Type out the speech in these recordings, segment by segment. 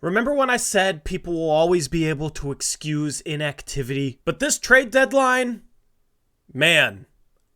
Remember when I said people will always be able to excuse inactivity? But this trade deadline, man,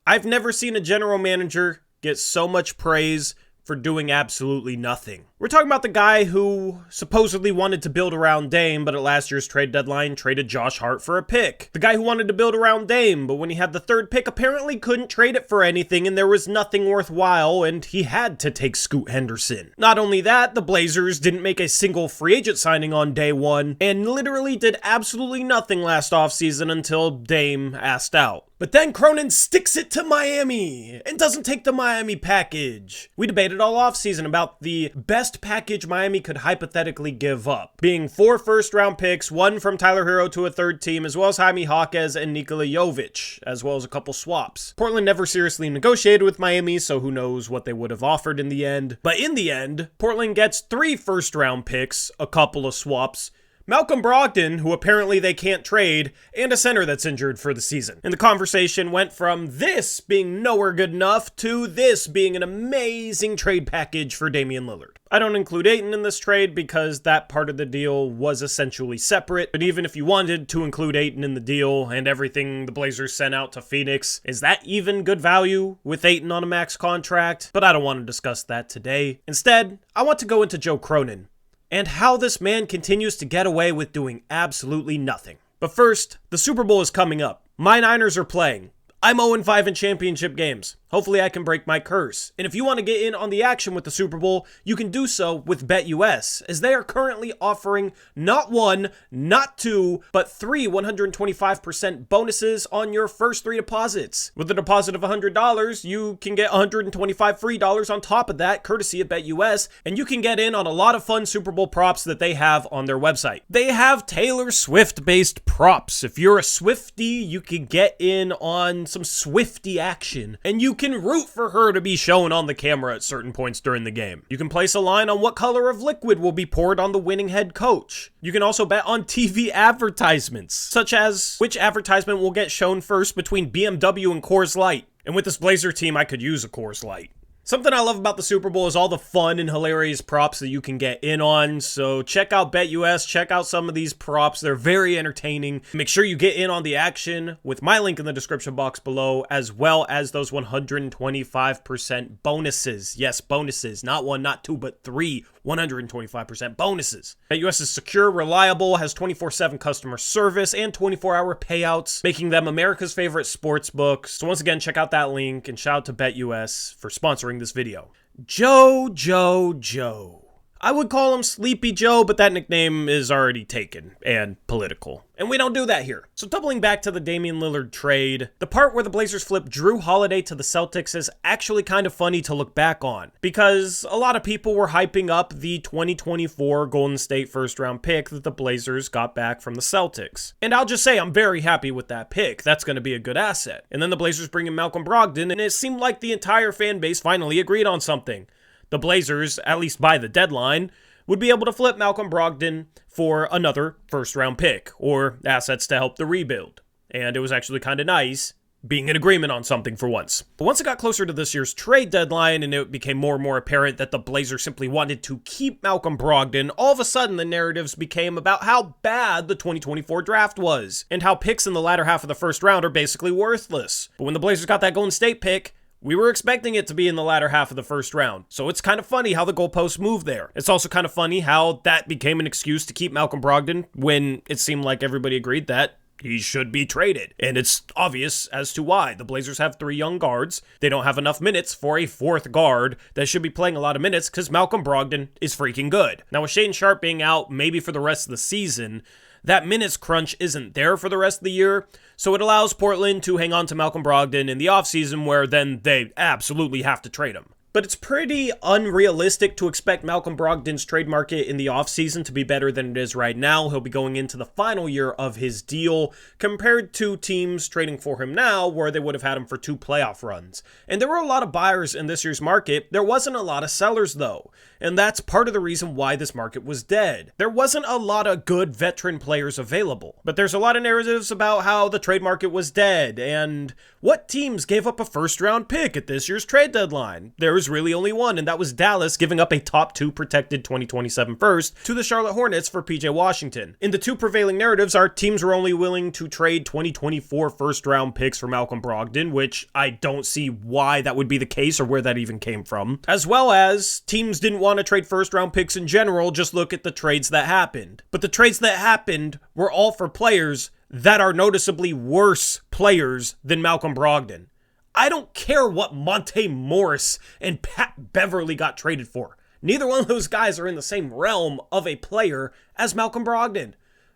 I've never seen a general manager get so much praise for doing absolutely nothing. We're talking about the guy who supposedly wanted to build around Dame, but at last year's trade deadline traded Josh Hart for a pick. The guy who wanted to build around Dame, but when he had the third pick apparently couldn't trade it for anything and there was nothing worthwhile and he had to take Scoot Henderson. Not only that, the Blazers didn't make a single free agent signing on day one and literally did absolutely nothing last offseason until Dame asked out. But then Cronin sticks it to Miami and doesn't take the Miami package. We debated all offseason about the best package Miami could hypothetically give up, being 4 first-round picks, 1 from Tyler Hero to a third team, as well as Jaime Jaquez and Nikola Jovic, as well as a couple swaps. Portland never seriously negotiated with Miami, so who knows what they would have offered in the end. But in the end, Portland gets 3 first-round picks, a couple of swaps, Malcolm Brogdon, who apparently they can't trade, and a center that's injured for the season. And the conversation went from this being nowhere good enough to this being an amazing trade package for Damian Lillard. I don't include Ayton in this trade because that part of the deal was essentially separate, but even if you wanted to include Ayton in the deal and everything the Blazers sent out to Phoenix, is that even good value with Ayton on a max contract? But I don't want to discuss that today. Instead, I want to go into Joe Cronin and how this man continues to get away with doing absolutely nothing. But first, the Super Bowl is coming up. My Niners are playing. I'm 0-5 in championship games. Hopefully I can break my curse. And if you want to get in on the action with the Super Bowl, you can do so with BetUS, as they are currently offering not 1, not 2, but 3 125% bonuses on your first 3 deposits. With a deposit of $100, you can get $125 free dollars on top of that, courtesy of BetUS, and you can get in on a lot of fun Super Bowl props that they have on their website. They have Taylor Swift-based props. If you're a Swiftie, you can get in on some Swiftie action, and you can root for her to be shown on the camera at certain points during the game. You can place a line on what color of liquid will be poured on the winning head coach. You can also bet on TV advertisements, such as which advertisement will get shown first between BMW and Coors Light. And with this Blazer team, I could use a Coors Light. Something I love about the Super Bowl is all the fun and hilarious props that you can get in on, so check out BetUS, check out some of these props, they're very entertaining. Make sure you get in on the action with my link in the description box below, as well as those 125% bonuses. Yes, bonuses, not 1, not 2, but 3 125% bonuses. BetUS is secure, reliable, has 24/7 customer service, and 24-hour payouts, making them America's favorite sports book. So once again, check out that link, and shout out to BetUS for sponsoring this video. Joe. I would call him Sleepy Joe, but that nickname is already taken and political. And we don't do that here. So doubling back to the Damian Lillard trade, the part where the Blazers flipped Drew Holiday to the Celtics is actually kind of funny to look back on, because a lot of people were hyping up the 2024 Golden State first round pick that the Blazers got back from the Celtics. And I'll just say I'm very happy with that pick. That's going to be a good asset. And then the Blazers bring in Malcolm Brogdon, and it seemed like the entire fan base finally agreed on something. The Blazers, at least by the deadline, would be able to flip Malcolm Brogdon for another first-round pick or assets to help the rebuild. And it was actually kind of nice being in agreement on something for once. But once it got closer to this year's trade deadline and it became more and more apparent that the Blazers simply wanted to keep Malcolm Brogdon, all of a sudden the narratives became about how bad the 2024 draft was and how picks in the latter half of the first round are basically worthless. But when the Blazers got that Golden State pick, we were expecting it to be in the latter half of the first round. So it's kind of funny how the goalposts moved there. It's also kind of funny how that became an excuse to keep Malcolm Brogdon when it seemed like everybody agreed that he should be traded. And it's obvious as to why. The Blazers have 3 young guards. They don't have enough minutes for a 4th guard that should be playing a lot of minutes because Malcolm Brogdon is freaking good. Now with Shaedon Sharpe being out maybe for the rest of the season, that minutes crunch isn't there for the rest of the year, so it allows Portland to hang on to Malcolm Brogdon in the offseason where then they absolutely have to trade him. But it's pretty unrealistic to expect Malcolm Brogdon's trade market in the offseason to be better than it is right now. He'll be going into the final year of his deal compared to teams trading for him now where they would have had him for 2 playoff runs. And there were a lot of buyers in this year's market. There wasn't a lot of sellers though. And that's part of the reason why this market was dead. There wasn't a lot of good veteran players available. But there's a lot of narratives about how the trade market was dead and what teams gave up a first round pick at this year's trade deadline. There's there's really only one, and that was Dallas giving up a top 2 protected 2027 first to the Charlotte Hornets for PJ Washington. In the two prevailing narratives, our teams were only willing to trade 2024 first-round picks for Malcolm Brogdon, which I don't see why that would be the case or where that even came from, as well as teams didn't want to trade first-round picks in general. Just look at the trades that happened. But the trades that happened were all for players that are noticeably worse players than Malcolm Brogdon. I don't care what Monte Morris and Pat Beverly got traded for. Neither one of those guys are in the same realm of a player as Malcolm Brogdon.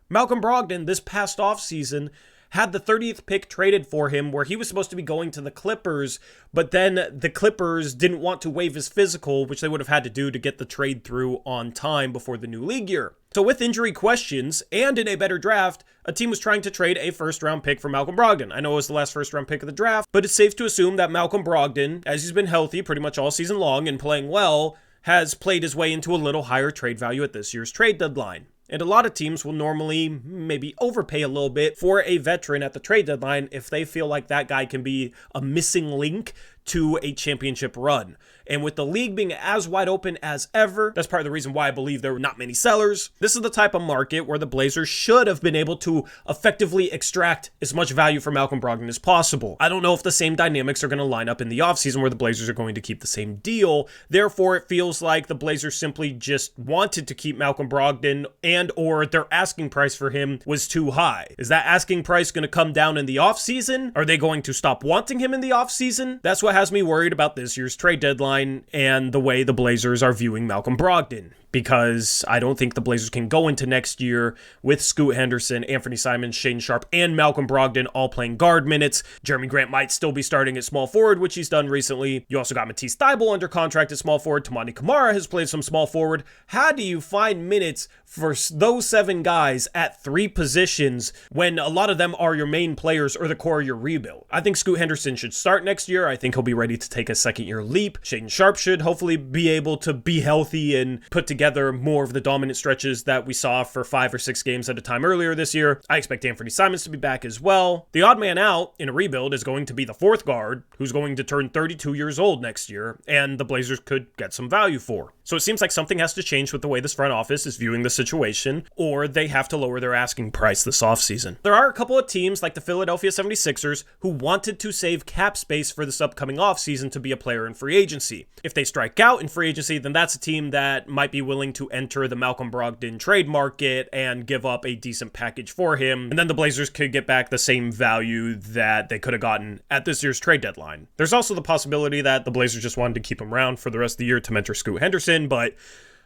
Malcolm Brogdon this past offseason had the 30th pick traded for him, where he was supposed to be going to the Clippers, but then the Clippers didn't want to waive his physical, which they would have had to do to get the trade through on time before the new league year. So with injury questions and in a better draft, a team was trying to trade a first-round pick for Malcolm Brogdon. I know it was the last first-round pick of the draft, but it's safe to assume that Malcolm Brogdon, as he's been healthy pretty much all season long and playing well, has played his way into a little higher trade value at this year's trade deadline. And a lot of teams will normally maybe overpay a little bit for a veteran at the trade deadline if they feel like that guy can be a missing link to a championship run. And with the league being as wide open as ever, that's part of the reason why I believe there were not many sellers. This is the type of market where the Blazers should have been able to effectively extract as much value from Malcolm Brogdon as possible. I don't know if the same dynamics are going to line up in the offseason where the Blazers are going to keep the same deal. Therefore, it feels like the Blazers simply just wanted to keep Malcolm Brogdon, and or their asking price for him was too high. Is that asking price going to come down in the offseason? Are they going to stop wanting him in the offseason? That's what has me worried about this year's trade deadline and the way the Blazers are viewing Malcolm Brogdon, because I don't think the Blazers can go into next year with Scoot Henderson, Anthony Simons, Shaedon Sharpe, and Malcolm Brogdon all playing guard minutes. Jeremy Grant might still be starting at small forward, which he's done recently. You also got Matisse Thybulle under contract at small forward. Tamani Kamara has played some small forward. How do you find minutes for those 7 guys at 3 positions when a lot of them are your main players or the core of your rebuild? I think Scoot Henderson should start next year. I think he'll be ready to take a second-year leap. Shaedon Sharpe should hopefully be able to be healthy and put together more of the dominant stretches that we saw for 5 or 6 games at a time earlier this year. I expect Anthony Simons to be back as well. The odd man out in a rebuild is going to be the 4th guard, who's going to turn 32 years old next year, and the Blazers could get some value for. So it seems like something has to change with the way this front office is viewing the situation, or they have to lower their asking price this offseason. There are a couple of teams like the Philadelphia 76ers who wanted to save cap space for this upcoming offseason to be a player in free agency. If they strike out in free agency, then that's a team that might be willing to enter the Malcolm Brogdon trade market and give up a decent package for him, and then the Blazers could get back the same value that they could have gotten at this year's trade deadline. There's also the possibility that the Blazers just wanted to keep him around for the rest of the year to mentor Scoot Henderson, but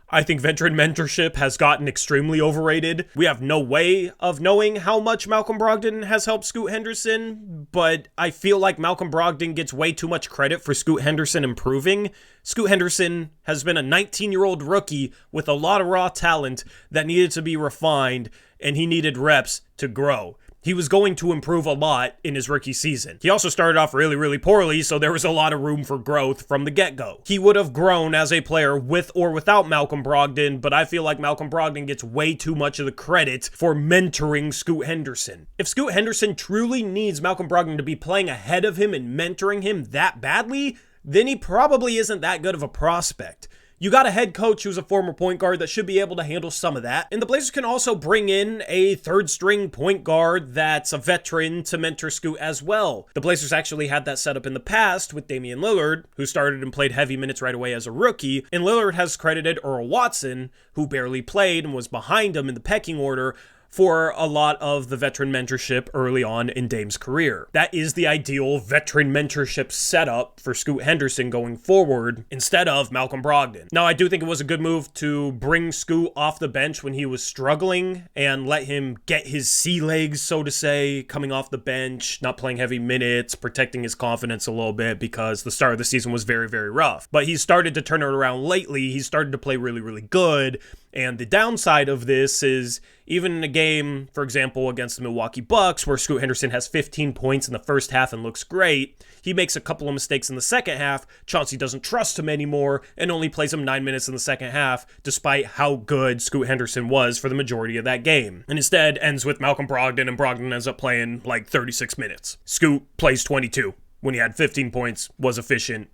I think veteran mentorship has gotten extremely overrated. We have no way of knowing how much Malcolm Brogdon has helped Scoot Henderson, but I feel like Malcolm Brogdon gets way too much credit for Scoot Henderson improving. Scoot Henderson has been a 19-year-old rookie with a lot of raw talent that needed to be refined, and he needed reps to grow. He was going to improve a lot in his rookie season. He also started off really, really poorly, so there was a lot of room for growth from the get-go. He would have grown as a player with or without Malcolm Brogdon, but I feel like Malcolm Brogdon gets way too much of the credit for mentoring Scoot Henderson. If Scoot Henderson truly needs Malcolm Brogdon to be playing ahead of him and mentoring him that badly, then he probably isn't that good of a prospect. You got a head coach who's a former point guard that should be able to handle some of that. And the Blazers can also bring in a third-string point guard that's a veteran to mentor Scoot as well. The Blazers actually had that set up in the past with Damian Lillard, who started and played heavy minutes right away as a rookie. And Lillard has credited Earl Watson, who barely played and was behind him in the pecking order, for a lot of the veteran mentorship early on in Dame's career. That is the ideal veteran mentorship setup for Scoot Henderson going forward instead of Malcolm Brogdon. Now, I do think it was a good move to bring Scoot off the bench when he was struggling and let him get his sea legs, so to say, coming off the bench, not playing heavy minutes, protecting his confidence a little bit because the start of the season was very, very rough. But he's started to turn it around lately. He's started to play really, really good. And the downside of this is, even in a game, for example, against the Milwaukee Bucks, where Scoot Henderson has 15 points in the first half and looks great, he makes a couple of mistakes in the second half. Chauncey doesn't trust him anymore and only plays him 9 minutes in the second half, despite how good Scoot Henderson was for the majority of that game. And instead ends with Malcolm Brogdon, and Brogdon ends up playing like 36 minutes. Scoot plays 22 when he had 15 points, was efficient.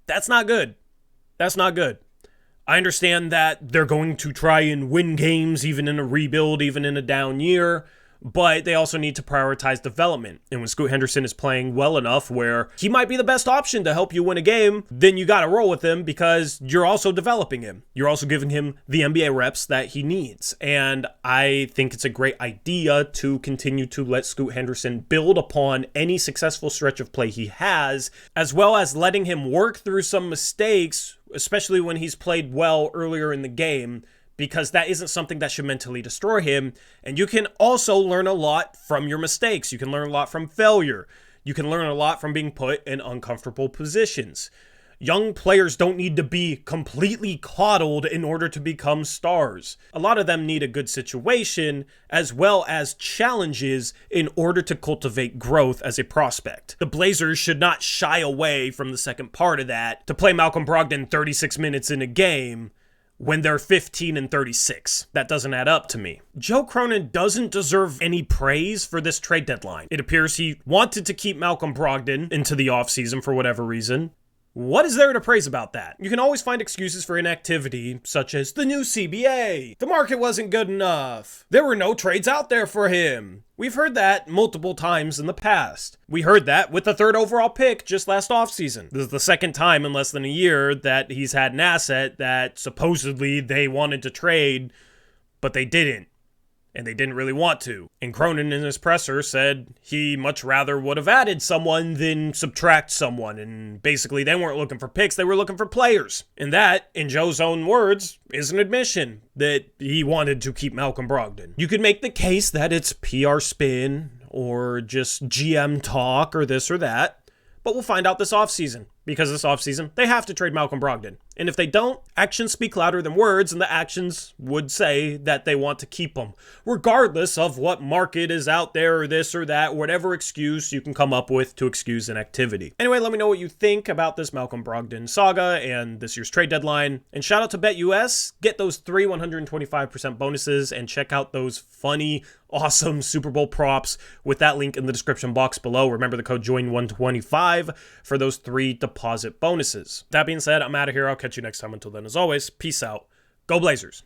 That's not good. That's not good. I understand that they're going to try and win games even in a rebuild, even in a down year, but they also need to prioritize development. And when Scoot Henderson is playing well enough where he might be the best option to help you win a game, then you got to roll with him because you're also developing him. You're also giving him the NBA reps that he needs. And I think it's a great idea to continue to let Scoot Henderson build upon any successful stretch of play he has, as well as letting him work through some mistakes, especially when he's played well earlier in the game, because that isn't something that should mentally destroy him. And you can also learn a lot from your mistakes. You can learn a lot from failure. You can learn a lot from being put in uncomfortable positions. Young players don't need to be completely coddled in order to become stars. A lot of them need a good situation as well as challenges in order to cultivate growth as a prospect. The Blazers should not shy away from the second part of that to play Malcolm Brogdon 36 minutes in a game when they're 15 and 36. That doesn't add up to me. Joe Cronin doesn't deserve any praise for this trade deadline. It appears he wanted to keep Malcolm Brogdon into the offseason for whatever reason. What is there to praise about that? You can always find excuses for inactivity, such as the new CBA, the market wasn't good enough, there were no trades out there for him. We've heard that multiple times in the past. We heard that with the 3rd overall pick just last offseason. This is the second time in less than a year that he's had an asset that supposedly they wanted to trade, but they didn't. And they didn't really want to. And Cronin in his presser said he much rather would have added someone than subtract someone. And basically they weren't looking for picks, they were looking for players. And that, in Joe's own words, is an admission that he wanted to keep Malcolm Brogdon. You could make the case that it's PR spin or just GM talk or this or that. But we'll find out this offseason. Because this offseason, they have to trade Malcolm Brogdon. And if they don't, actions speak louder than words, and the actions would say that they want to keep him, regardless of what market is out there or this or that, whatever excuse you can come up with to excuse inactivity. Anyway, let me know what you think about this Malcolm Brogdon saga and this year's trade deadline. And shout out to BetUS. Get those 3 125% bonuses and check out those funny, awesome Super Bowl props with that link in the description box below. Remember the code JOIN125 for those 3 deposit bonuses. That being said, I'm out of here. I'll catch you next time. Until then, as always, peace out. Go Blazers.